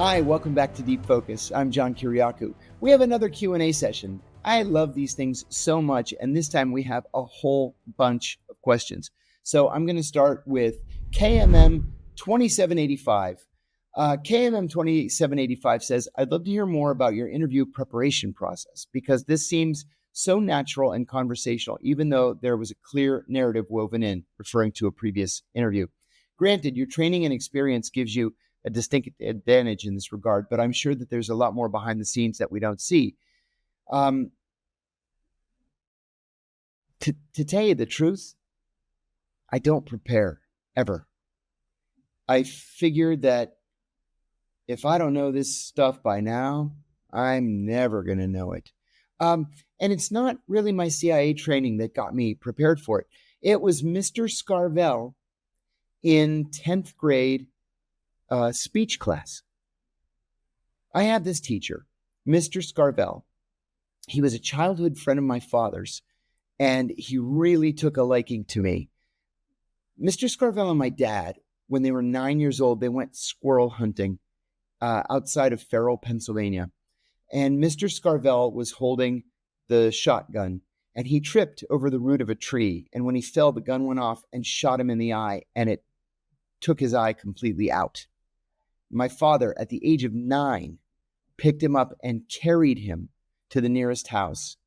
Hi, welcome back to Deep Focus. I'm John Kiriakou. We have another Q&A session. I love these things so much, and this time we have a whole bunch of questions. So I'm going to start with KMM 2785. KMM 2785 says, I'd love to hear more about your interview preparation process because this seems so natural and conversational, even though there was a clear narrative woven in, referring to a previous interview. Granted, your training and experience gives you a distinct advantage in this regard, but I'm sure that there's a lot more behind the scenes that we don't see. To tell you the truth, I don't prepare ever. I figured that if I don't know this stuff by now, I'm never going to know it. And it's not really my CIA training that got me prepared for it. It was Mr. Scarvell in 10th grade speech class. I had this teacher, Mr. Scarvell. He was a childhood friend of my father's, and he really took a liking to me. Mr. Scarvell and my dad, when they were 9 years old, they went squirrel hunting outside of Farrell, Pennsylvania. And Mr. Scarvell was holding the shotgun, and he tripped over the root of a tree. And when he fell, the gun went off and shot him in the eye, and it took his eye completely out. My father, at the age of 9, picked him up and carried him to the nearest house.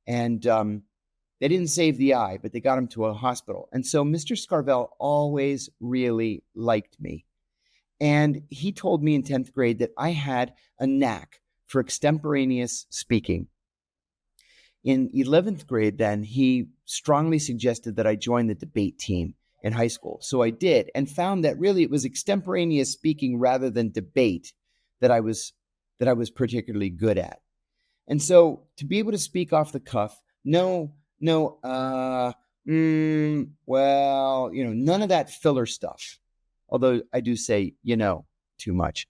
And they didn't save the eye, but they got him to a hospital. And so Mr. Scarvell always really liked me. And he told me in 10th grade that I had a knack for extemporaneous speaking. In 11th grade, then, he strongly suggested that I join the debate team in high school. So I did, and found that really it was extemporaneous speaking rather than debate that I was particularly good at. And so to be able to speak off the cuff, well, none of that filler stuff. Although I do say, too much.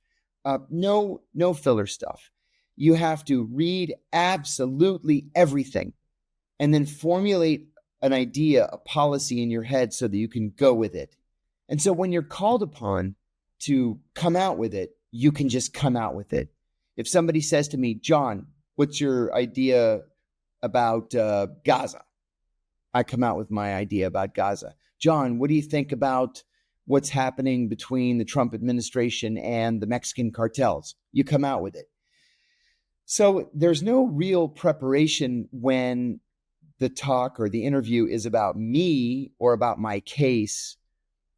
No filler stuff. You have to read absolutely everything and then formulate an idea, a policy in your head so that you can go with it. And so when you're called upon to come out with it, you can just come out with it. If somebody says to me, John, what's your idea about Gaza? I come out with my idea about Gaza. John, what do you think about what's happening between the Trump administration and the Mexican cartels? You come out with it. So there's no real preparation when the talk or the interview is about me or about my case.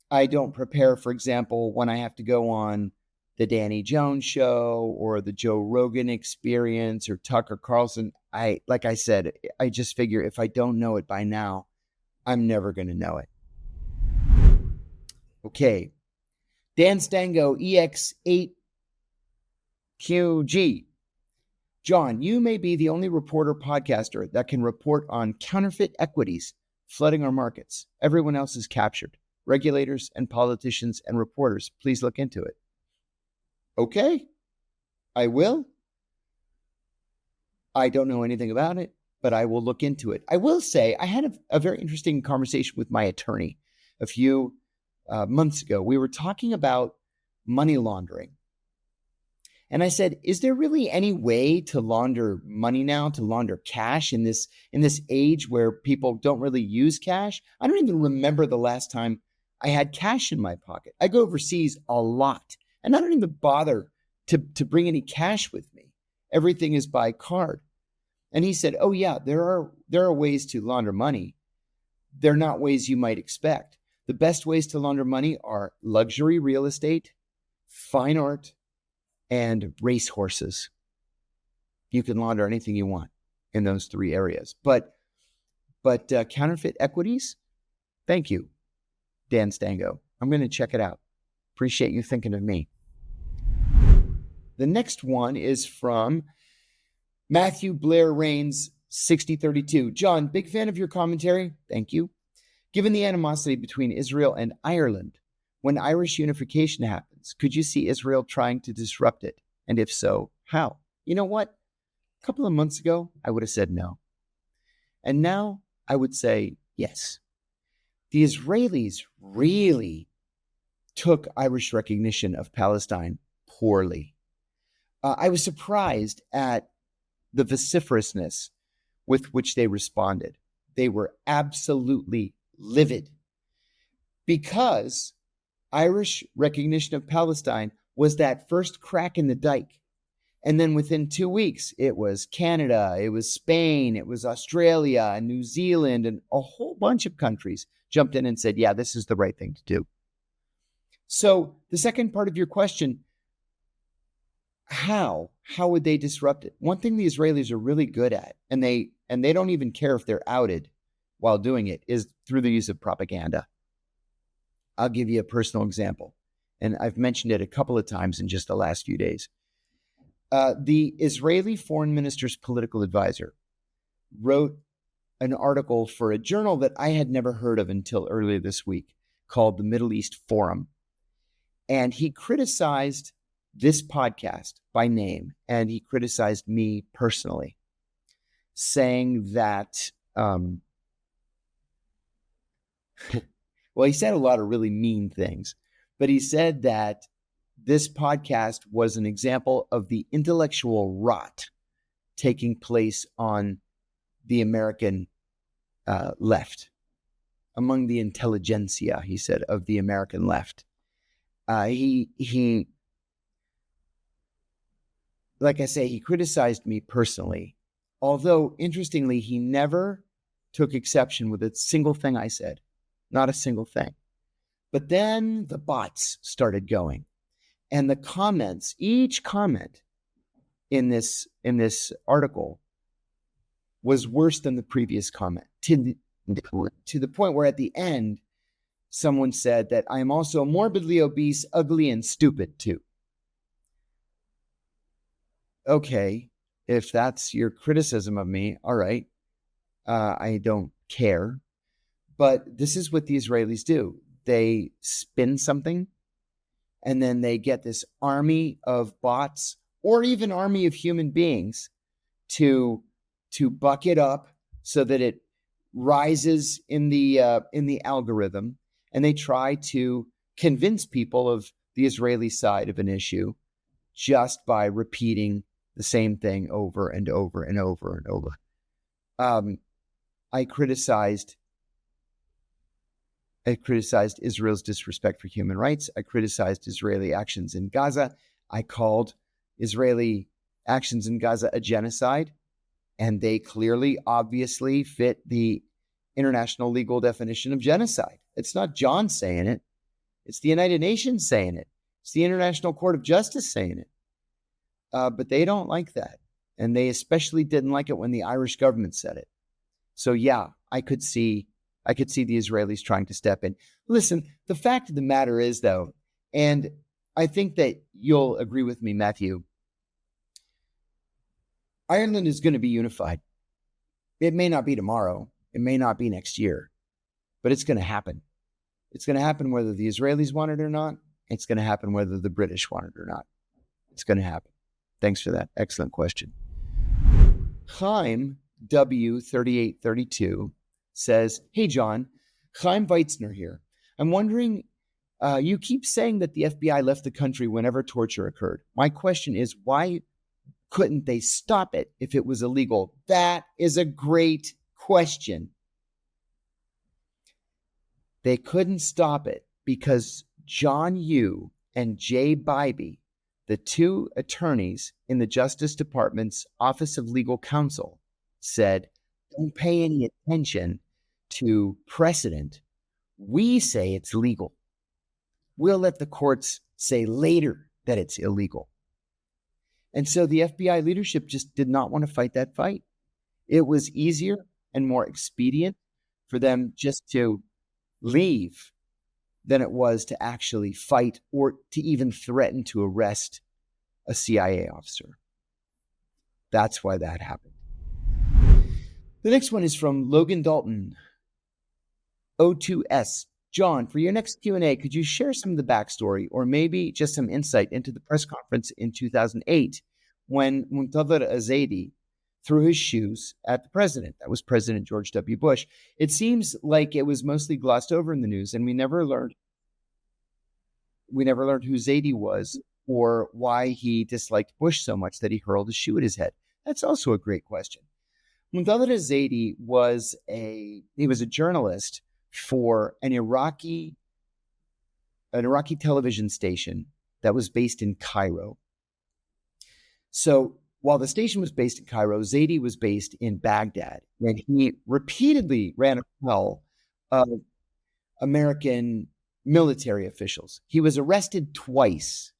I don't prepare, for example, when I have to go on the Danny Jones show or the Joe Rogan Experience or Tucker Carlson. Like I said, I just figure if I don't know it by now, I'm never going to know it. Okay. Dan Stango, EX8QG. John, you may be the only reporter podcaster that can report on counterfeit equities flooding our markets. Everyone else is captured. Regulators and politicians and reporters, please look into it. Okay, I will. I don't know anything about it, but I will look into it. I will say I had a very interesting conversation with my attorney a few months ago. We were talking about money laundering. And I said, is there really any way to launder money now, to launder cash in this age where people don't really use cash? I don't even remember the last time I had cash in my pocket. I go overseas a lot, and I don't even bother to bring any cash with me. Everything is by card. And he said, oh yeah, there are ways to launder money. They're not ways you might expect. The best ways to launder money are luxury real estate, fine art, and race horses. You can launder anything you want in those three areas. But counterfeit equities, thank you, Dan Stango. I'm going to check it out. Appreciate you thinking of me. The next one is from Matthew Blair Rains, 6032. John, big fan of your commentary. Thank you. Given the animosity between Israel and Ireland, when Irish unification happens, could you see Israel trying to disrupt it? And if so, how? You know what? A couple of months ago, I would have said no. And now I would say yes. The Israelis really took Irish recognition of Palestine poorly. I was surprised at the vociferousness with which they responded. They were absolutely livid because Irish recognition of Palestine was that first crack in the dike. And then within 2 weeks, it was Canada, it was Spain, it was Australia and New Zealand, and a whole bunch of countries jumped in and said, yeah, this is the right thing to do. So the second part of your question, how would they disrupt it? One thing the Israelis are really good at, and they don't even care if they're outed while doing it, is through the use of propaganda. I'll give you a personal example, and I've mentioned it a couple of times in just the last few days. The Israeli foreign minister's political advisor wrote an article for a journal that I had never heard of until earlier this week called the Middle East Forum. And he criticized this podcast by name, and he criticized me personally, saying that, well, he said a lot of really mean things, but he said that this podcast was an example of the intellectual rot taking place on the American left, among the intelligentsia, he said, of the American left. He, like I say, he criticized me personally, although interestingly, he never took exception with a single thing I said, not a single thing. But then the bots started going. And the comments, each comment in this article was worse than the previous comment, to the point where at the end, someone said that I am also morbidly obese, ugly, and stupid too. Okay, if that's your criticism of me, all right, I don't care. But this is what the Israelis do. They spin something, and then they get this army of bots or even army of human beings to buck it up so that it rises in the algorithm, and they try to convince people of the Israeli side of an issue just by repeating the same thing over and over and over and over. I criticized Israel's disrespect for human rights. I criticized Israeli actions in Gaza. I called Israeli actions in Gaza a genocide, and they clearly, obviously fit the international legal definition of genocide. It's not John saying it. It's the United Nations saying it. It's the International Court of Justice saying it. But they don't like that. And they especially didn't like it when the Irish government said it. So yeah, I could see the Israelis trying to step in. Listen, the fact of the matter is, though, and I think that you'll agree with me, Matthew, Ireland is going to be unified. It may not be tomorrow. It may not be next year, but it's going to happen. It's going to happen whether the Israelis want it or not. It's going to happen whether the British want it or not. It's going to happen. Thanks for that. Excellent question. Chaim W3832 says, hey, John, Chaim Weitzner here. I'm wondering, you keep saying that the FBI left the country whenever torture occurred. My question is, why couldn't they stop it if it was illegal? That is a great question. They couldn't stop it because John Yoo and Jay Bybee, the two attorneys in the Justice Department's Office of Legal Counsel, said, don't pay any attention to precedent. We say it's legal. We'll let the courts say later that it's illegal. And so the FBI leadership just did not want to fight that fight. It was easier and more expedient for them just to leave than it was to actually fight or to even threaten to arrest a CIA officer. That's why that happened. The next one is from Logan Dalton, O2S. John, for your next Q&A, could you share some of the backstory or maybe just some insight into the press conference in 2008 when Muntadhar Azadi threw his shoes at the president? That was President George W. Bush. It seems like it was mostly glossed over in the news, and we never learned who Zaidi was or why he disliked Bush so much that he hurled a shoe at his head? That's also a great question. Muntadhar Zaidi was a journalist for an Iraqi television station that was based in Cairo. So while the station was based in Cairo, Zaidi was based in Baghdad, and he repeatedly ran afoul of American military officials. He was arrested twice,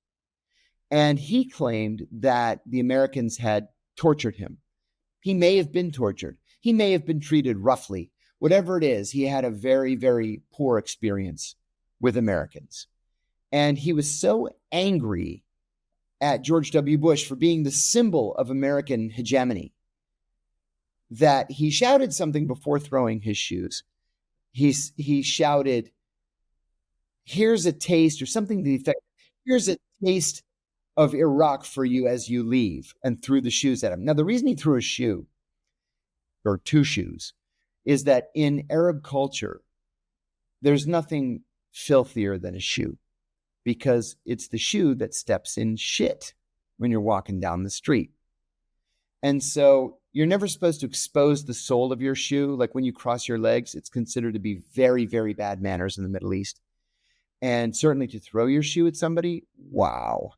and he claimed that the Americans had tortured him. He may have been tortured. He may have been treated roughly. Whatever it is, he had a very, very poor experience with Americans. And he was so angry at George W. Bush for being the symbol of American hegemony that he shouted something before throwing his shoes. He shouted, "Here's a taste," or something to the effect, "Here's a taste of Iraq for you as you leave," and threw the shoes at him. Now, the reason he threw a shoe, or two shoes, is that in Arab culture, there's nothing filthier than a shoe, because it's the shoe that steps in shit when you're walking down the street. And so you're never supposed to expose the sole of your shoe. Like when you cross your legs, it's considered to be very, very bad manners in the Middle East. And certainly to throw your shoe at somebody, wow.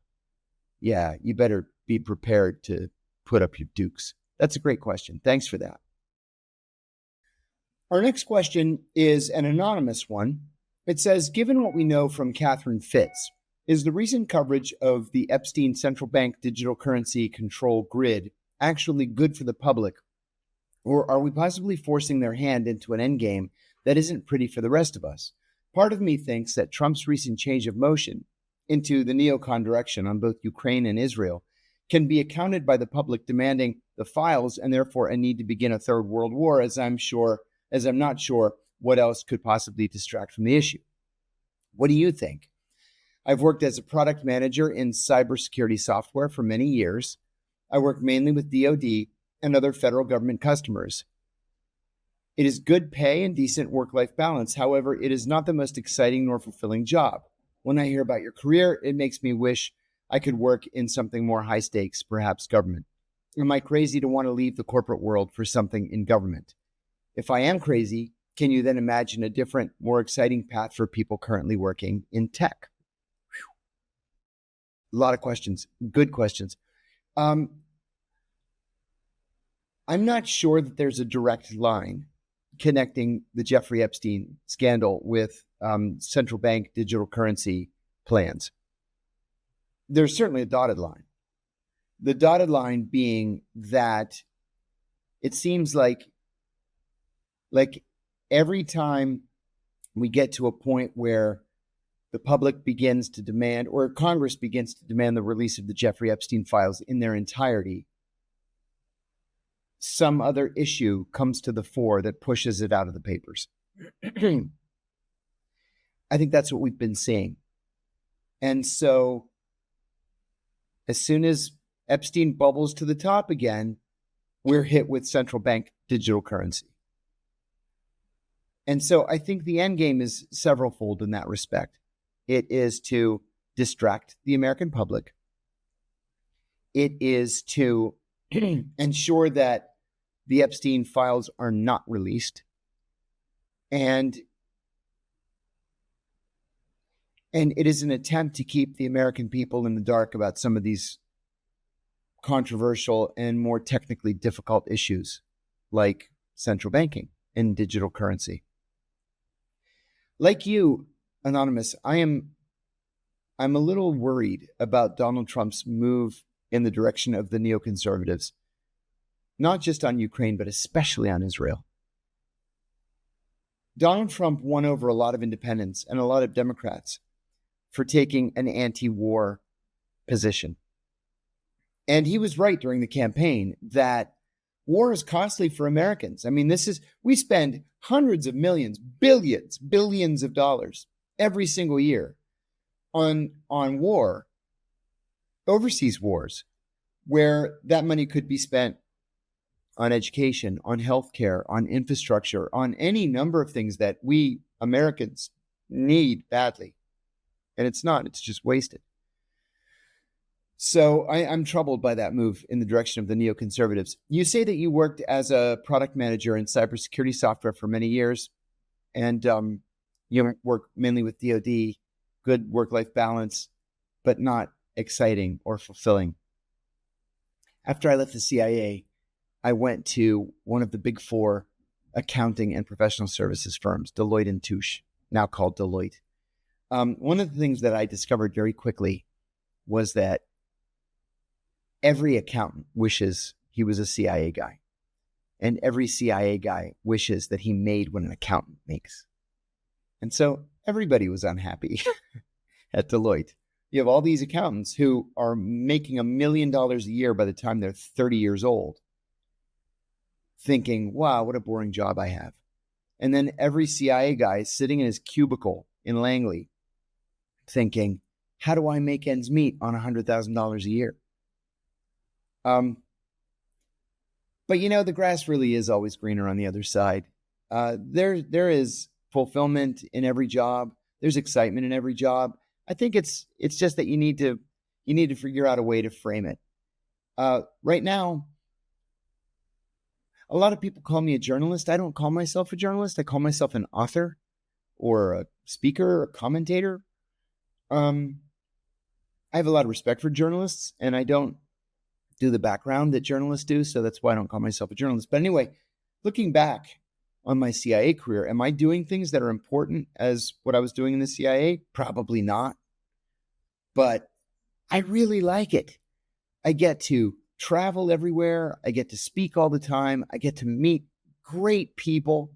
Yeah, you better be prepared to put up your dukes. That's a great question. Thanks for that. Our next question is an anonymous one. It says, given what we know from Catherine Fitz, is the recent coverage of the Epstein central bank digital currency control grid actually good for the public? Or are we possibly forcing their hand into an endgame that isn't pretty for the rest of us? Part of me thinks that Trump's recent change of motion into the neocon direction on both Ukraine and Israel can be accounted by the public demanding the files and therefore a need to begin a third world war, as I'm not sure what else could possibly distract from the issue. What do you think? I've worked as a product manager in cybersecurity software for many years. I work mainly with DoD and other federal government customers. It is good pay and decent work-life balance. However, it is not the most exciting nor fulfilling job. When I hear about your career, it makes me wish I could work in something more high stakes, perhaps government. Am I crazy to want to leave the corporate world for something in government? If I am crazy, can you then imagine a different, more exciting path for people currently working in tech? Whew. A lot of questions, good questions. I'm not sure that there's a direct line connecting the Jeffrey Epstein scandal with central bank digital currency plans. There's certainly a dotted line. The dotted line being that it seems like every time we get to a point where the public begins to demand, or Congress begins to demand, the release of the Jeffrey Epstein files in their entirety, some other issue comes to the fore that pushes it out of the papers. I think that's what we've been seeing. And so as soon as Epstein bubbles to the top again, we're hit with central bank digital currency. And so I think the end game is severalfold in that respect. It is to distract the American public. It is to ensure that the Epstein files are not released. And it is an attempt to keep the American people in the dark about some of these controversial and more technically difficult issues like central banking and digital currency. Like you, Anonymous, I'm a little worried about Donald Trump's move in the direction of the neoconservatives, not just on Ukraine, but especially on Israel. Donald Trump won over a lot of independents and a lot of Democrats for taking an anti-war position. And he was right during the campaign that war is costly for Americans. I mean, we spend hundreds of millions, billions of dollars every single year on war, overseas wars, where that money could be spent on education, on healthcare, on infrastructure, on any number of things that we Americans need badly. And it's just wasted. So I'm troubled by that move in the direction of the neoconservatives. You say that you worked as a product manager in cybersecurity software for many years, and you work mainly with DoD, good work-life balance, but not exciting or fulfilling. After I left the CIA, I went to one of the big four accounting and professional services firms, Deloitte and Touche, now called Deloitte. One of the things that I discovered very quickly was that every accountant wishes he was a CIA guy, and every CIA guy wishes that he made what an accountant makes. And so everybody was unhappy at Deloitte. You have all these accountants who are making $1 million a year by the time they're 30 years old, thinking, wow, what a boring job I have. And then every CIA guy is sitting in his cubicle in Langley thinking, how do I make ends meet on $100,000 a year? But the grass really is always greener on the other side. There is fulfillment in every job. There's excitement in every job. I think it's just that you need to figure out a way to frame it. Right now, a lot of people call me a journalist. I don't call myself a journalist. I call myself an author or a speaker or a commentator. I have a lot of respect for journalists, and I don't do the background that journalists do, so that's why I don't call myself a journalist. But anyway, looking back on my CIA career, am I doing things that are important as what I was doing in the CIA? Probably not. But I really like it. I get to travel everywhere. I get to speak all the time. I get to meet great people,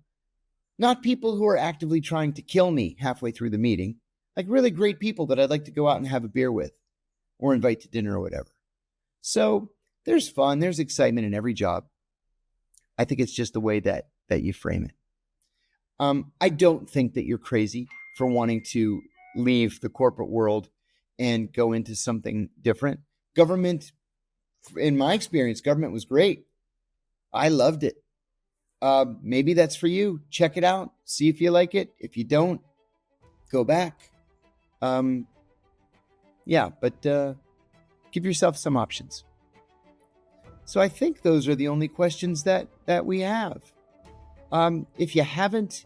not people who are actively trying to kill me halfway through the meeting, like really great people that I'd like to go out and have a beer with or invite to dinner or whatever. So there's fun, there's excitement in every job. I think it's just the way that you frame it. I don't think that you're crazy for wanting to leave the corporate world and go into something different. Government, in my experience, government was great. I loved it. Maybe that's for you. Check it out. See if you like it. If you don't, go back. But give yourself some options. So I think those are the only questions that we have. If you haven't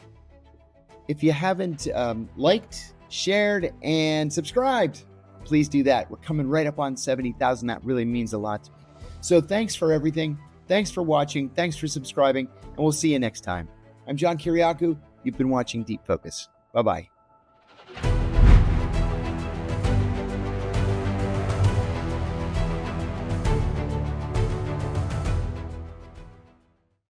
liked, shared, and subscribed, please do that. We're coming right up on 70,000. That really means a lot to me. So thanks for everything. Thanks for watching. Thanks for subscribing. And we'll see you next time. I'm John Kiriakou. You've been watching Deep Focus. Bye-bye.